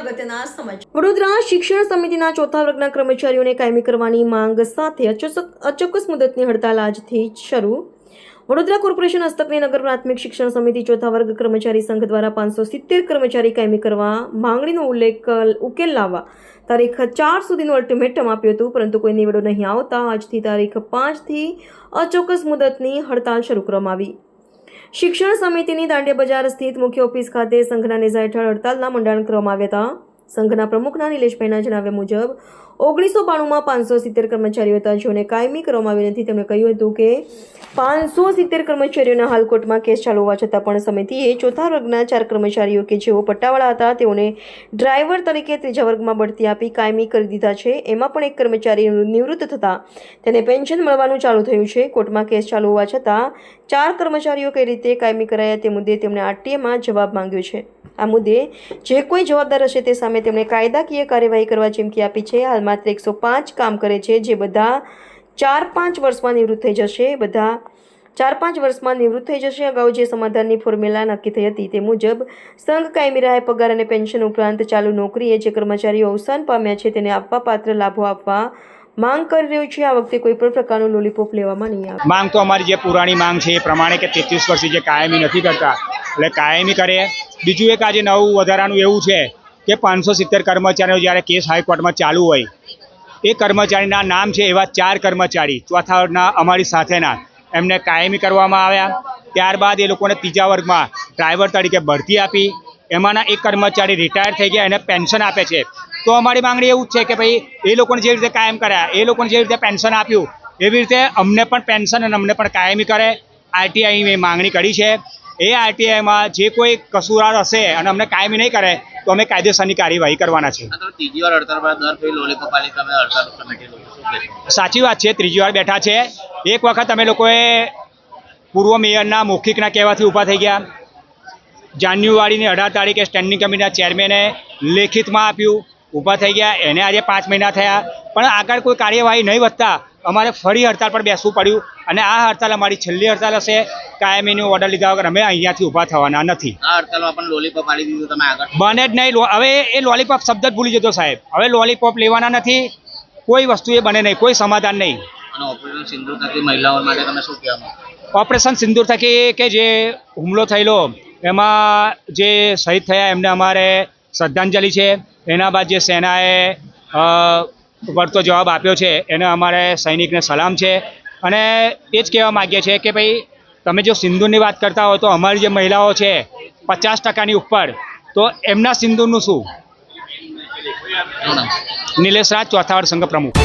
અગત્યના સમાચાર વડોદરા શિક્ષણ સમિતિના ચોથા વર્ગના કર્મચારીઓને કાયમી કરવાની માંગ સાથે અચોક્કસ મુદતની હડતાલ આજથી શરૂ. વડોદરા કોર્પોરેશન હસ્તકની નગર પ્રાથમિક શિક્ષણ સમિતિ ચોથા વર્ગ કર્મચારી સંઘ દ્વારા 570 કર્મચારી કાયમી કરવા માંગણીનો ઉકેલ લાવવા તારીખ 4 સુધીનું અલ્ટિમેટમ આપ્યું હતું, પરંતુ કોઈ નિવેડો નહીં આવતા આજથી તારીખ 5 થી અચોક્કસ મુદતની હડતાલ શરૂ કરવામાં આવી. શિક્ષણ સમિતિની દાંડિયા બજાર સ્થિત મુખ્ય ઓફિસ ખાતે સંઘના નેજા હેઠળ હડતાલના મંડાણ કરવામાં આવ્યા હતા. સંઘના પ્રમુખના નિલેશભાઈના જણાવ્યા મુજબ 1992માં 570 કર્મચારીઓ હતા જેઓને કાયમી કરવામાં આવી નથી. તેમણે કહ્યું હતું કે 570 કર્મચારીઓના હાલ કોર્ટમાં કેસ ચાલુ હોવા છતાં પણ સમિતિએ ચોથા વર્ગના 4 કર્મચારીઓ કે જેઓ પટ્ટાવાળા હતા તેઓને ડ્રાઈવર તરીકે ત્રીજા વર્ગમાં બઢતી આપી કાયમી કરી દીધા છે. એમાં પણ એક કર્મચારી નિવૃત્ત થતાં તેને પેન્શન મળવાનું ચાલુ થયું છે. કોર્ટમાં કેસ ચાલુ હોવા છતાં 4 કર્મચારીઓ કઈ રીતે કાયમી કરાયા તે મુદ્દે તેમણે આરટીએમાં જવાબ માંગ્યો છે. આ મુદ્દે જે કોઈ જવાબદાર હશે તે સામે તેમણે કાયદાકીય કાર્યવાહી કરવા ચીમકી આપી છે. હાલ માત્ર 105 કામ કરે છે જે બધા 4-5 વર્ષમાં નિવૃત્ત થઈ જશે. અગાઉ જે સમાધાનની ફોર્મ્યુલા નક્કી થઈ હતી તે મુજબ સંઘ કાયમી રાહે પગાર અને પેન્શન ઉપરાંત ચાલુ નોકરીએ જે કર્મચારીઓ અવસાન પામ્યા છે તેને આપવા પાત્ર લાભો આપવા માંગ કરી રહ્યું છે. આ વખતે કોઈ પણ પ્રકારનું લોલીપોપ લેવામાં નહીં આવે. માંગ તો અમારી જે પુરાણી માંગ છે એ પ્રમાણે કે 33 વર્ષથી જે કાયમી નથી કરતા એટલે કાયમી કરે. બીજું એક આજે નવું વધારાનું એવું છે કે 570 કર્મચારીઓ જ્યારે કેસ હાઈકોર્ટમાં ચાલુ હોય એ કર્મચારીના નામ છે એવા 4 કર્મચારી ચોથા વર્ગના અમારી સાથેના એમને કાયમી કરવામાં આવ્યા. ત્યારબાદ એ લોકોને ત્રીજા વર્ગમાં ડ્રાઈવર તરીકે બઢતી આપી. એમાંના એક કર્મચારી રિટાયર થઈ ગયા એને પેન્શન આપે છે. તો અમારી માંગણી એવું જ છે કે ભાઈ એ લોકોને જે રીતે કાયમ કર્યા એ લોકોને જે રીતે પેન્શન આપ્યું એવી રીતે અમને પણ પેન્શન અને અમને પણ કાયમી કરે. આરટીઆઈ માંગણી કરી છે. એ આરટીઆઈમાં જે કોઈ કસૂરવાર હશે અને અમને કાયમી નહીં કરે તો અમે કાયદેસરની કાર્યવાહી કરવાના છે. સાચી વાત છે, ત્રીજી વાર બેઠા છે. એક વખત અમે લોકોએ પૂર્વ મેયરના મૌખિકના કહેવાથી ઊભા થઈ ગયા. જાન્યુઆરીની 18 તારીખે સ્ટેન્ડિંગ કમિટીના ચેરમેને લેખિતમાં આપ્યું, ઊભા થઈ ગયા. એને આજે 5 મહિના થયા પણ આગળ કોઈ કાર્યવાહી નહીં વધતા અમારે ફરી હડતાલ પર બેસવું પડ્યું અને આ હડતાલ અમારી છેલ્લી હડતાલ હશે. કાયમીનો ઓર્ડર લીધા વગર અમે અહીંયાથી ઊભા થવાના નથી. આ હડતાલમાં પણ લોલીપોપ આલી દીધું તમે આગળ બને જ નહીં. હવે એ લોલીપોપ શબ્દ જ ભૂલી જતો સાહેબ. હવે લોલીપોપ લેવાના નથી. કોઈ વસ્તુ એ બને નહીં, કોઈ સમાધાન નહીં. અને ઓપરેશન સિંદૂર થકી મહિલાઓ માટે તમે શું કહેવા માંગો? ઓપરેશન સિંદૂર થકી કે જે હુમલો થયેલો એમાં જે શહીદ થયા એમને અમારે શ્રદ્ધાંજલિ છે. એના બાદ જે સેનાએ વળતો જવાબ આપ્યો છે એને અમારે સૈનિકને સલામ છે. અને એ જ કહેવા માગીએ છીએ કે ભાઈ તમે જો સિંદૂરની વાત કરતા હો તો અમારી જે મહિલાઓ છે 50% ઉપર, તો એમના સિંદૂરનું શું? નિલેશ રાજ, ચોથા વર્ગ સંઘ પ્રમુખ.